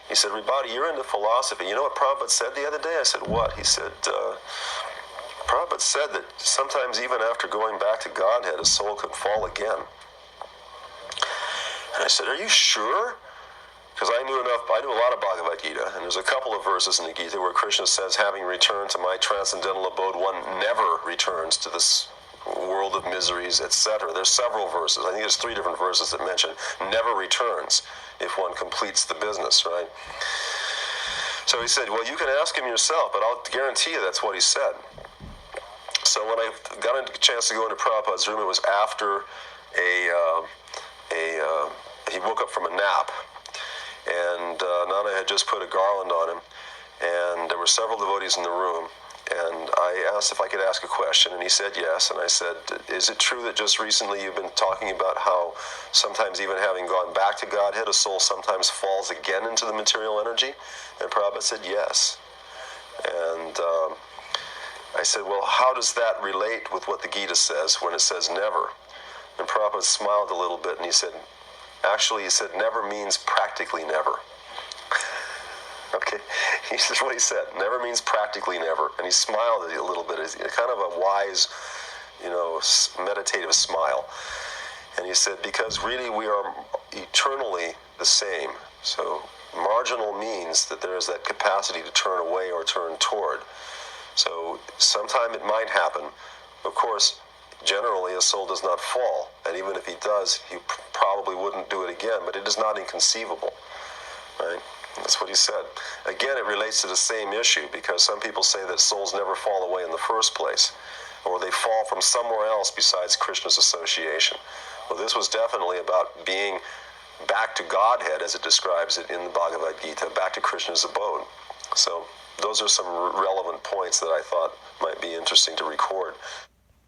He said, Rebati, you're into philosophy. You know what Prabhupada said the other day? I said, what? He said, Prabhupada said that sometimes even after going back to Godhead, a soul could fall again. And I said, are you sure? Because I knew a lot of Bhagavad Gita, and there's a couple of verses in the Gita where Krishna says, having returned to my transcendental abode, one never returns to this world of miseries, etc. There's several verses. I think there's 3 different verses that mention never returns if one completes the business, right? So he said, well, you can ask him yourself, but I'll guarantee you that's what he said. So when I got a chance to go into Prabhupada's room, it was after he woke up from a nap, and Nana had just put a garland on him, and there were several devotees in the room, and I asked if I could ask a question, and he said yes, and I said, is it true that just recently you've been talking about how sometimes even having gone back to Godhead, a soul sometimes falls again into the material energy? And Prabhupada said yes. And I said, well, how does that relate with what the Gita says when it says never? And Prabhupada smiled a little bit, and he said, actually, he said, never means practically never. Okay, this is what he said. Never means practically never. And he smiled a little bit, kind of a wise, meditative smile. And he said, because really we are eternally the same. So marginal means that there is that capacity to turn away or turn toward. So sometime it might happen. Of course, generally a soul does not fall. And even if he does, he probably wouldn't do it again. But it is not inconceivable, right? That's what he said. Again, it relates to the same issue, because some people say that souls never fall away in the first place, or they fall from somewhere else besides Krishna's association. Well, this was definitely about being back to Godhead, as it describes it in the Bhagavad Gita, back to Krishna's abode. So those are some relevant points that I thought might be interesting to record.